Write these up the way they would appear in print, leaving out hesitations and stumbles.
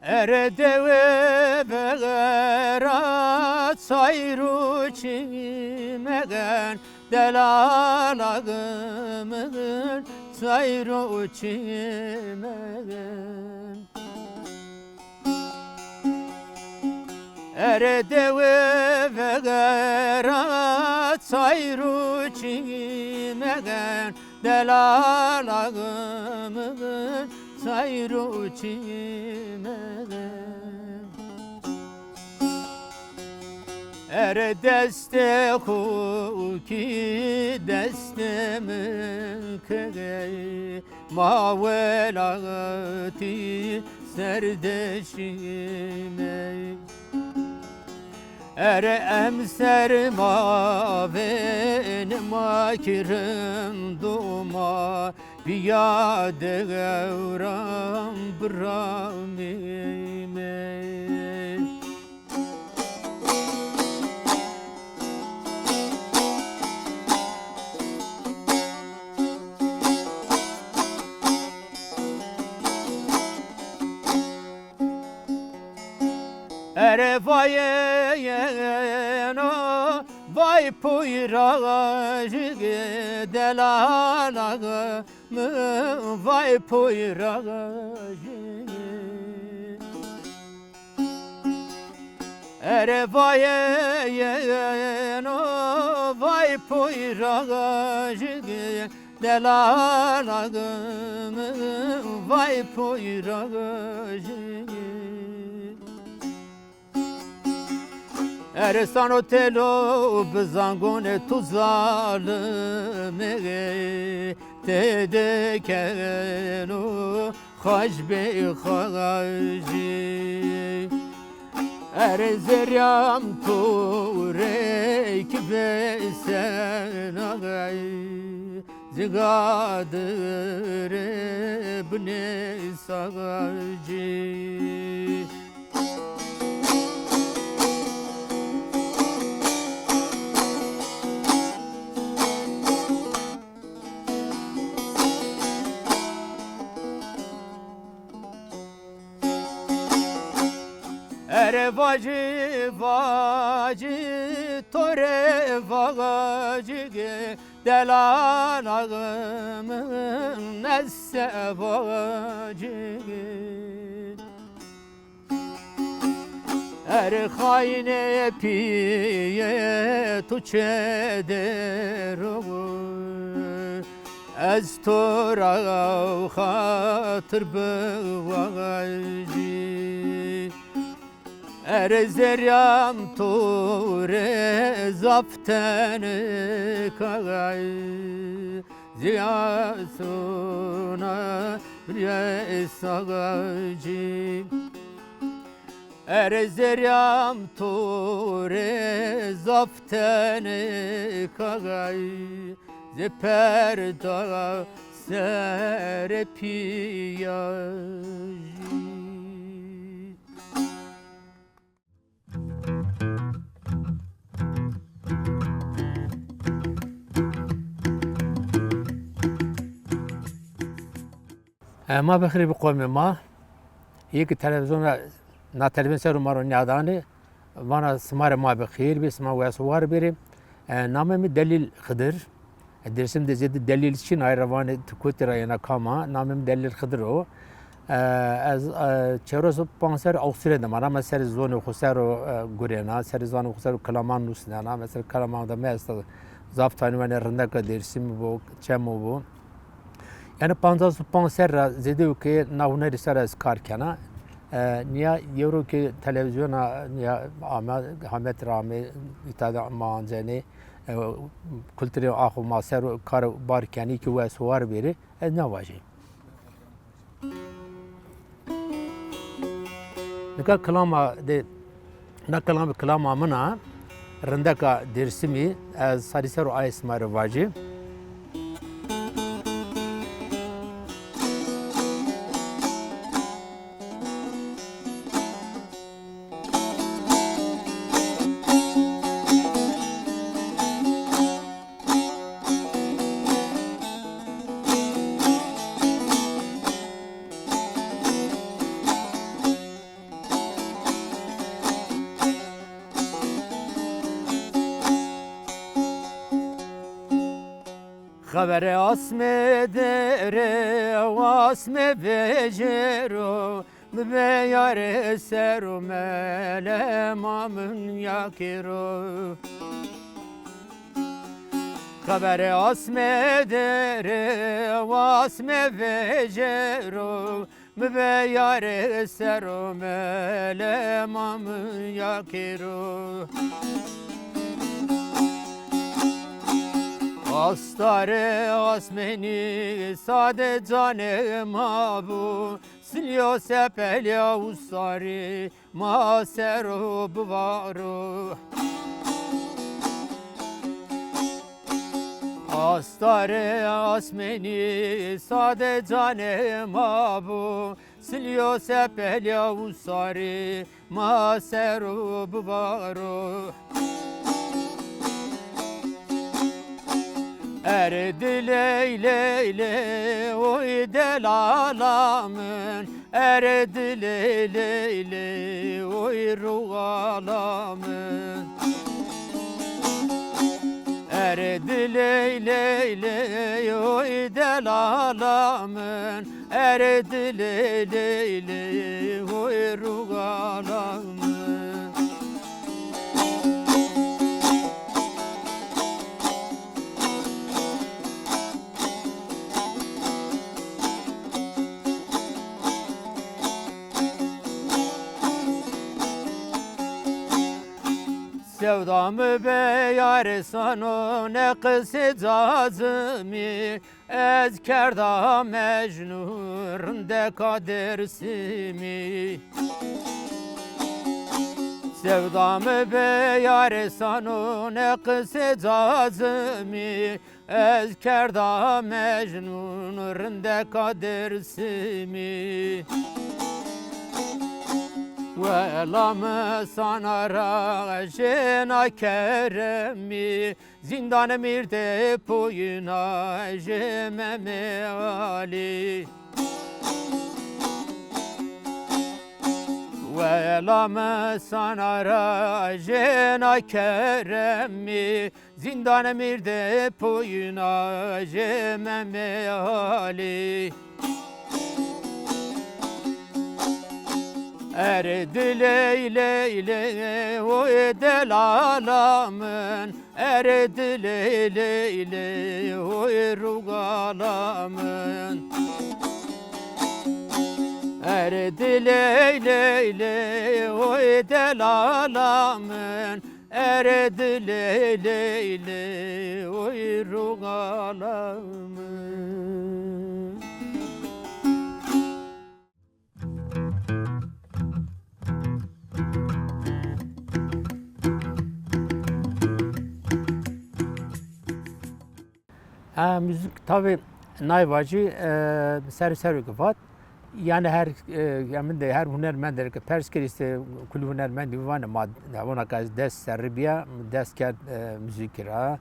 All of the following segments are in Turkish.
Eredeve begerat sayru çimegen delalagımın sayru çimegen Eredeve begerat sayru çimegen delalagımın sayru çimegen deste ki destemin kere mavelati serdeşime emser maven makirim duma biyade gevram bramime vayeno vay puyragı delalağı mı vay puyragı vayeno vay puyragı delalağı mı vay puyragı Eresan otelo bizangone tu zalime tedekenu hajbe haji Erezeryam tu rekbe senagay zigadre bne sagaji vacı vacı tore vacı delalağımın nesse vacı hayne piye tuçe deru ez tora hatır vacı Erezeryam ture zapten kagay ziyasuna yesagacı Erezeryam ture zapten kagay zeperda serepiyaj ما بخير بقوم ما يك تلفزيون نا تلفزيون مارو نياداني وانا سمار ما بخير بسما واسوار بيري نامم دليل خضر درسم de زيد دليل için ayravanı tukutira yana kama namım دليل خضر o az çevrosu panser Avusturya'da mara mesela zonu khusaro gurena ser zonu khusaro kalaman nusna mesela kalamanda mesela zaftani ve rındaka dersim bu çemo bu yani panzas panser zede ki navne risara skarkana niye euro ki televizyona niye Ahmet Rami itada manzeni kültürü ahı maser kar barkani ki ve suvar biri ne vacı Nika kalama de na kalama mana rındaka dersimi az sarisaru aysmar vacı خبر اسم دره و اسم بجرو بیار سر و ملمامن یکرو خبر اسم دره و اسم بجرو بیار سر و ملمامن یکرو Astare asmeni sade canım abu Silyo sepelya usari masero buvaru Astare asmeni sade canım abu Silyo sepelya usari masero buvaru Erdi leyle oy delalamın Erdi leyle oy ruhalamın Erdi leyle oy delalamın Erdi leyle oy ruhalamın Sevdamı beyar sanu ne kısı cazimi Ez kerda mecnun de kadersimi Sevdamı beyar sanu ne kısı cazimi Ez kerda mecnun de kadersimi Velamı sana rajena keremi Zindan mirde poyuna jememe ali Velamı sana rajena keremi Zindan mirde poyuna jememe ali Erdi leyle o delalamın Erdi leyle o rugalamın Erdi leyle o delalamın Erdi leyle o rugalamın müzik tabi nayvacı ser kıfat yani her hunermendir ki perskiriste kul hunermen divanı mad ona kaz des serbiya des ker müzikra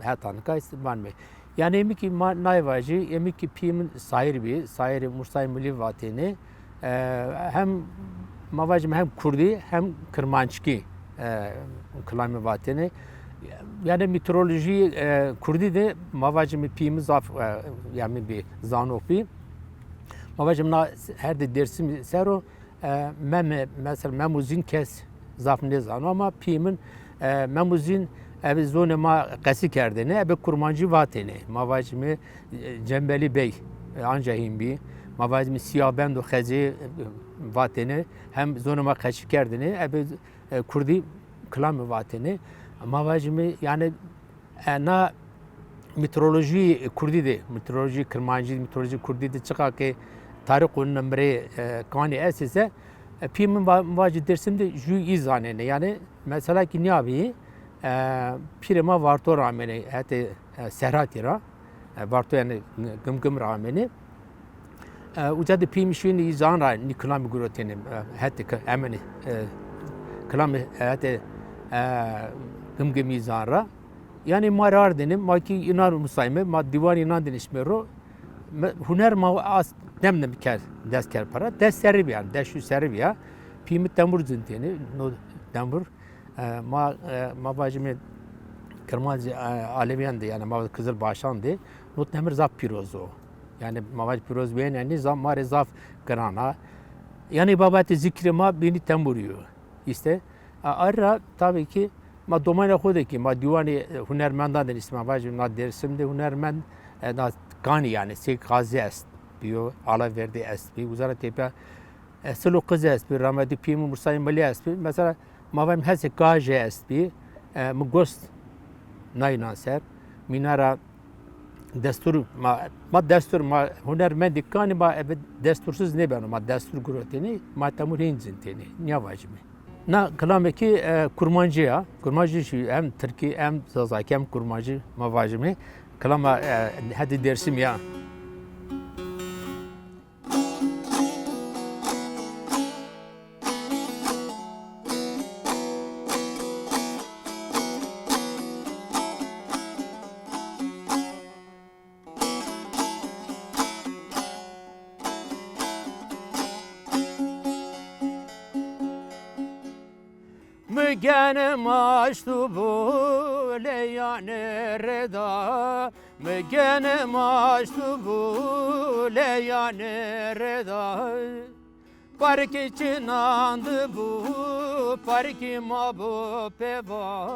hatan ka istiban me yani emiki nayvacı emiki pim sayır mursay milli vatini hem mavacım hem Kurdi hem Kırmançki kılami vatini yani meteoroloji Kurdi de mavacım pim zaf yani bir zanokbi mavacım na her de dersim sero mesela memuzin kes zaf ne zano ama pimin memuzin ev zone ma qasi kerdene ev kurmancı vatene mavacım Cembeli Bey ancahim bi mavacım siyabend o khazi vatene hem zone ma qasi kerdene ev Kurdi klam vatene mavacım yani na meteoroloji Kurdi de meteoroloji Kırmancı meteoroloji Kurdi de çıka ki tarih onun numara kani esese pimin mavacı dersimde ju izanene yani mesela ki ne abi pirema varto ramene hatta serhatira varto yani gım ramene ucada pimişin izan ra niklam gurotenim hatta amene kalam hatta gım izan ra yani marar denim maki inar musayme ma divan inan denişmero huner ma as demnem ker desker para deseri yani deşü serbiya pimit demur zinteni no demur ma bacımı Kırmızı Aleviyandı yani mavi Kızıl Başandı. Not nemir zaf pirozo. Yani mavi piroz beğen yani zaf mare zaf grana. Yani babati zikrima beni temburuyor. İşte ayrıca tabii ki ma domana kodeki ma divani hunermendan ismi var. Na dersimde hunermend na kani yani sek gazi est. Biyo ala verdi est. Bi uzara tepe selo kız est. Bi ramadi pimu mursay mali est. Mesela mavem hese gaji est. Bi mugost nayna ser minara destur ma destur ma hunermendi kani ma destursuz ne ben ma destur groteni ma tamur hinzinteni ne vacimi na kalameki kurmancıya kurmancı şu hem Türkiye hem Zazaki hem kurmancı ma vacimi kalama hadi dersim ya Mügenim açtı bu leyane reda Mügenim açtı bu leyane reda Park için andı bu parki mabu peva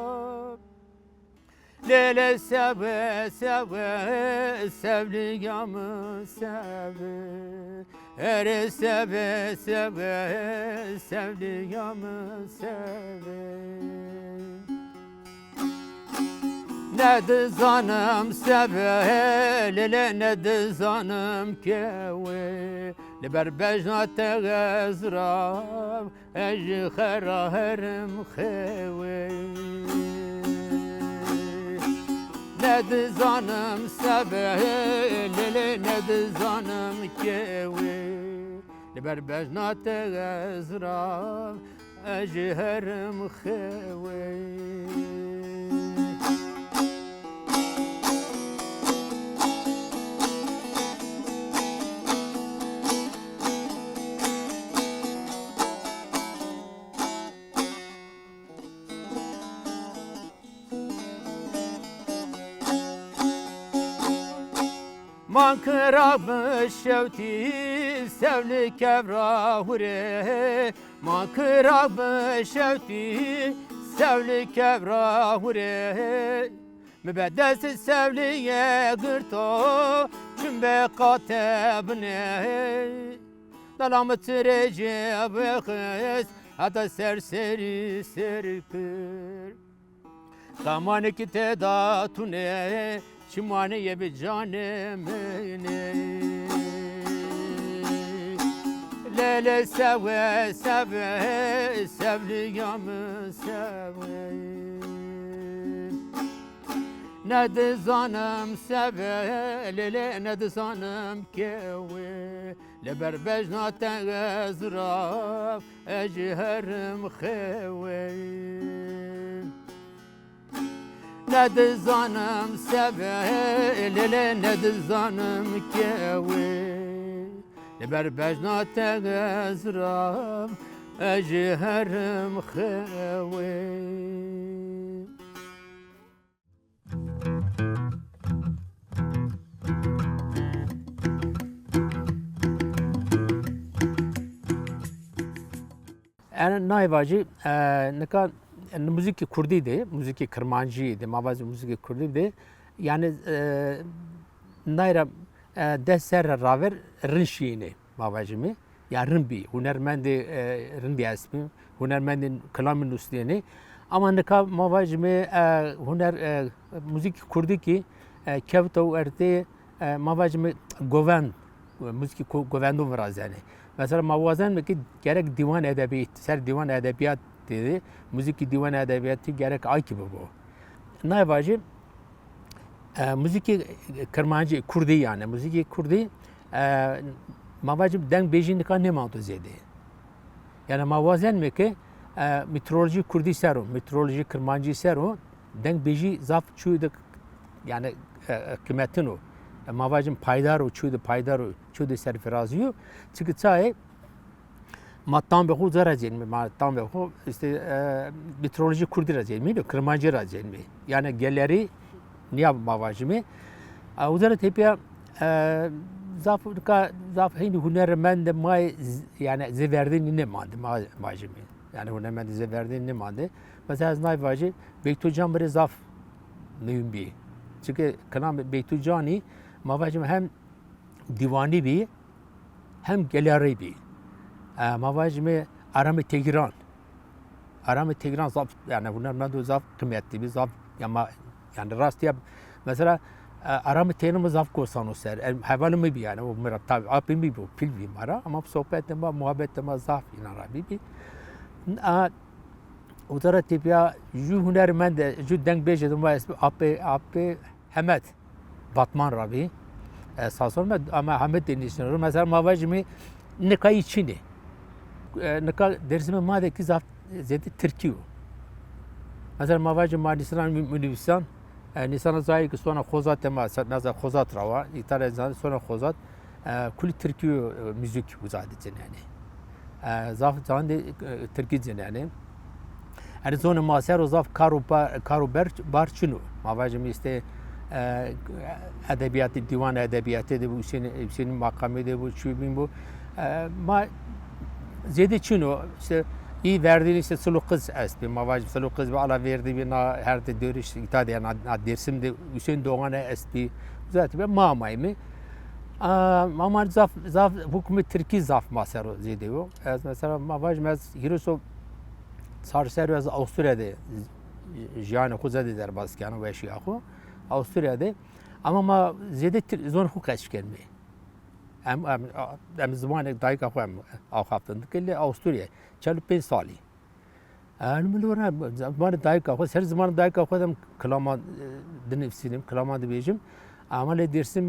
Lele seve seve sevliyamı seve Ere seve seve sevliyamı seve Ne de zanım seve lele ne de zanım keve Liber bejnate gazrav ej kharaherim khewe Ne de zanım sebe lele ne de zanım kewe Liber bejnate gazrav ejherim khewe Man kıramış şevti sevli kevra hure Man kıramış şevti sevli kevra hure Mübeddesi sevliye gırto cümbe katebne Dalamı recebe kız hatta serseri serkır Zamanı ki tedatune Şimaniye bir canemine Lele seve seve sevliyamı seve Ne de zanım seve lele ne de zanım keve Leber bejnaten gazraf ejherim kheve Ne de zanım seve lele ne de zanım keve Leber bejnate gazraf ejherim kheve Yani nayvacı ne kadar müzik Kurdiydi, müzik Kırmancıydı, mavazı müzik Kurdiydi. Yani nayra deser raver rinşini mavacımı. Ya rinbi, hunermendi rinbi ismi, hunermendin kalamin üstüne. Ama ne kadar mavacımı huner müzik Kurdi ki kevto erte mavacımı goven, müzik govendum var yani. Mesela mavazen mi ki gerek divan edebiyat, ser divan edebiyat dedi, müzik divan edebiyatı gerek ay gibi bu. Ne yapacağım? Müzik Kırmancı, Kurdi yani, müzik Kurdi, mavacım denk bejinlik ne mantığı zedi. Yani mavazen mi ki meteoroloji Kurdi seru, meteoroloji Kırmancı seru, denk beji zaf çuydu yani kıymetin o. Mavacım paydar o çuydu paydar o çuydu serfiraziyo. Çünkü çay ما تام به خود زرازین می ما تام به خود است meteoroloji kurdi razin mi kırmancı razin mi yani gelleri niye mavaji uzara tepe zaf hindi hunermend may yani zeverdin ne mandi mavaji mi yani hunermend zeverdin ne mandi mesela az nay vaji Beytucan bir zaf mühim bir çünkü kanam Beytucani mavaji hem divani bir hem gelleri bir mavaji Aram-ı Tegran. Aram-ı Tegran zaf yani hunermend zaf kıymetli bir zaf yani rast ya mesela Aram-ı Tegran zaf korsan o ser havalı mı bir yani o merak tabi apim bir bu pil bir mara ama sohbette ma muhabbette ma zaf inarabi bir udara tipya ju hunermend ju denk bejedim var ape Hemet Batman Rabi sasol ama Hemet denişler mesela mavaji ne kay içini نکال درسم ما ده کی زاف زیادی ترکیو. مثلا ما واجد ما نیسان منویسان نیسان زایی که سونا خوزات ما مثلا خوزات روا ایتار زان سونا خوزات کلی ترکیو موزیک وزادی جنانی. زاف زان ده ترکی جنانی. هر زون ما سر و زاف کارو برچنو. ما واجد میسته ادبیات دیوان ادبیات ده bu senin makamı de bu şu bin bu ma ziyade çino işte iyi verdiğin işte suluk kız est bir mavaj suluk kız bir ala verdi bir na her de dörüş itaat yani dersim de Hüseyin Doğan'a est bir zaten ben mamay mı ama zaf hükümet Türkiye zaf masero ziyade o mesela mavaj mez hiroso sarser ve Avusturya'da yani kuzade der baskanı ve şiyahu Avusturya'da ama ma ziyade zor hukaç gelmeyi em zamanı dayık akım akaptın ki Avusturya 45 sali. Anımlılar zamanı dayık akım her zaman dayık akım klaman dinleyicinim klaman diyeceğim. Ama le dersim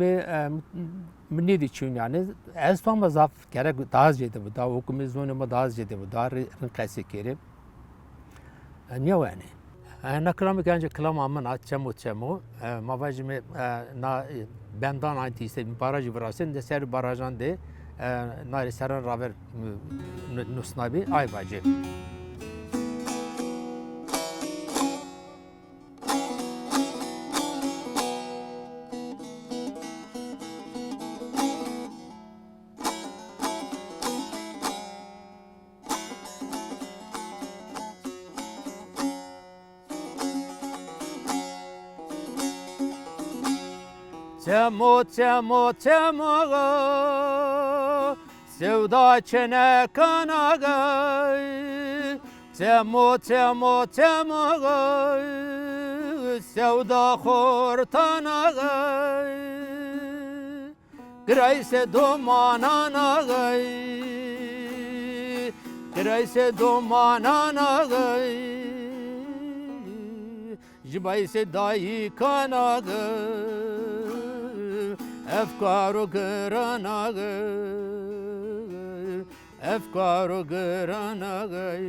ne diyeceğim yani az tam zaf gerek daha ziyade bu daha hükümet zonuma daha ziyade bu daha renkası kere. Niye yani? Naklamı kanca klam amın açamı mavajime na bendan anti ise barajı burasın de ser barajan de na seran raver nusnabi ay bacı. Temo sevda çene kanagay Temo sevda hortanagay Grayse domananagay Grayse domananagay Jibayse dayi kanagay Efkaru granagay Efkaru granagay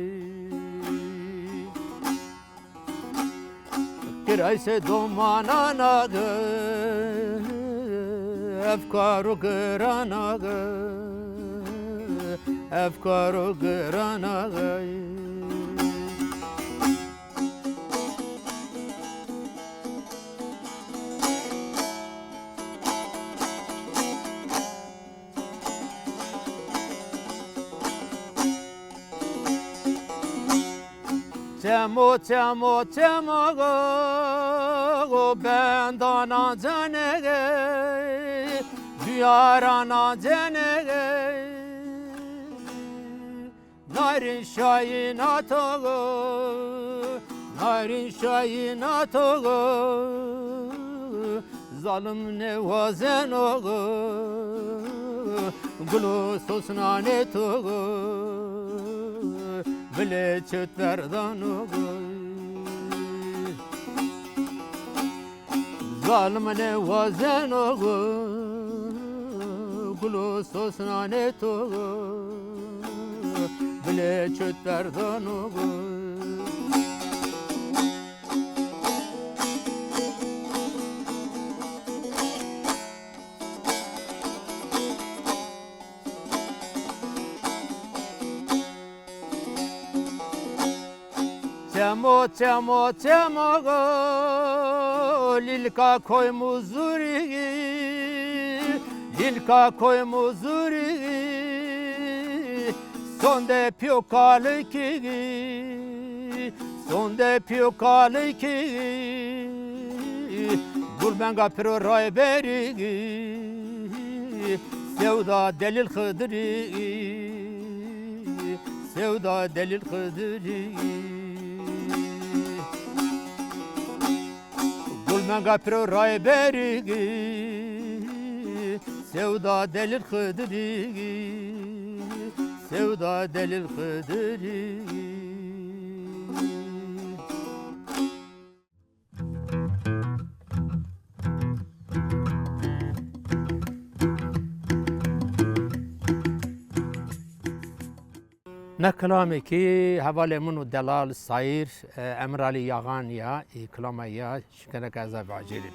Kirayse domananagay Efkaru granagay Efkaru granagay Temo go bendana cenege diyarana cenege narin şayina togo zalim nevazen ogo gulu sosnane togo bile çötlerden ogoy zalimine vazen ogoy gulu sosnane togo bile çötlerden ogoy Temo, temo, temo, lilka koy muzuri, lilka koy muzuri, sonde pio kaliki, sonde pio kaliki, gulbenga pro rayberi, sevda delil khidri, sevda delil khidri. Gulmenga pro rayberi, sevda delil khidri, sevda delil khidri. Ne kelamı ki havale munu delal sayır emrali yağan ya kelama ya şikene kaza bacilin.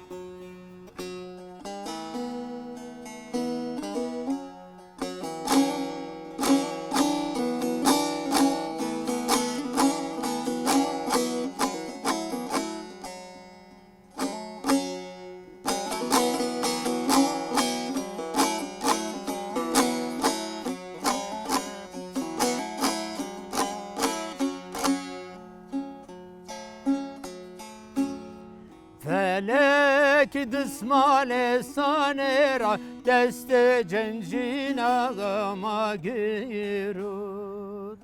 Felek dısmale sanera deste cencin ağama girut.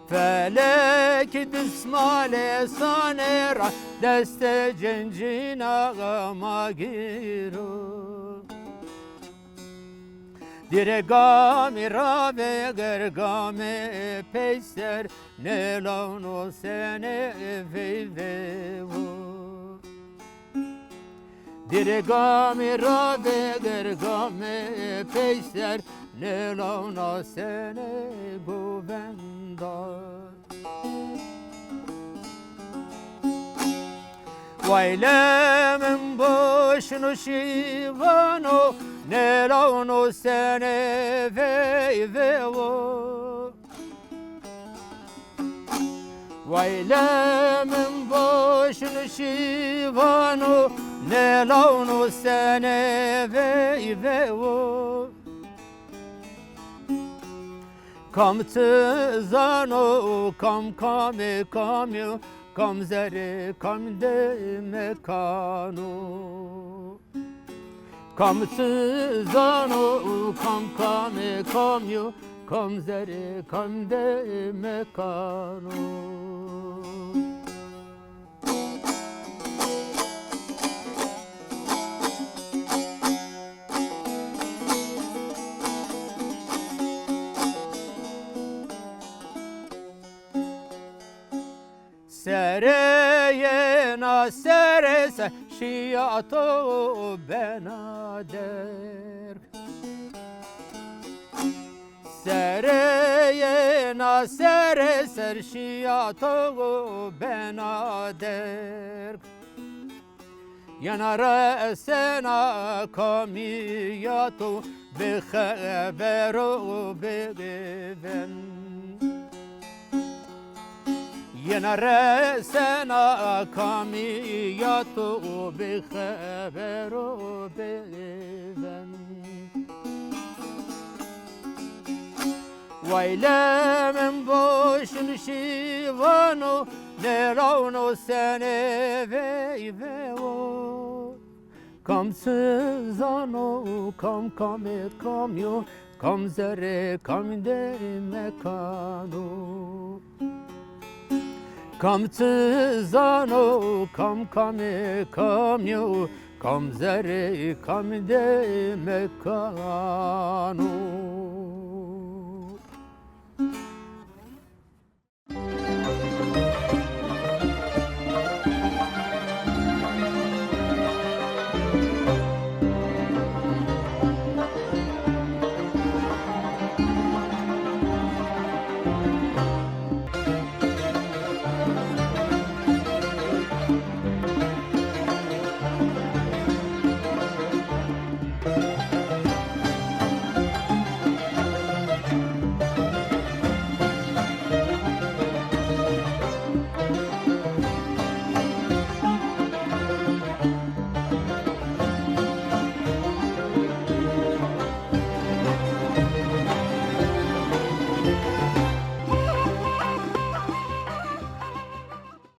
Felek dısmale sanera deste cencin ağama girut. Diregami rave gergame peyser ne launo sene veyvevo. Diregami rave gergame peyser ne launo sene govenda. Vaylemin boşunu şivano ne launo sene veyvevo. Vaylemin boşunu şivano ne launo sene veyvevo. Kam tızano kam kame kamyo kam zere kam de mekano. Kam tızano kam kame kamyo kam zere kam de mekano. Sereye na serese şiyato benader. Sereye na serese şiyato benader. Yanara sena kamiyato be habero be ben. Yenare sena kamiyatu bi haberu ben. Vaylemin boşun şivano ne launo sene veyvevo. Kam sızano kam kame kamyo kam zere kam de mekano. Kam tızano, kam kame kamyo, kam zere kam de mekano.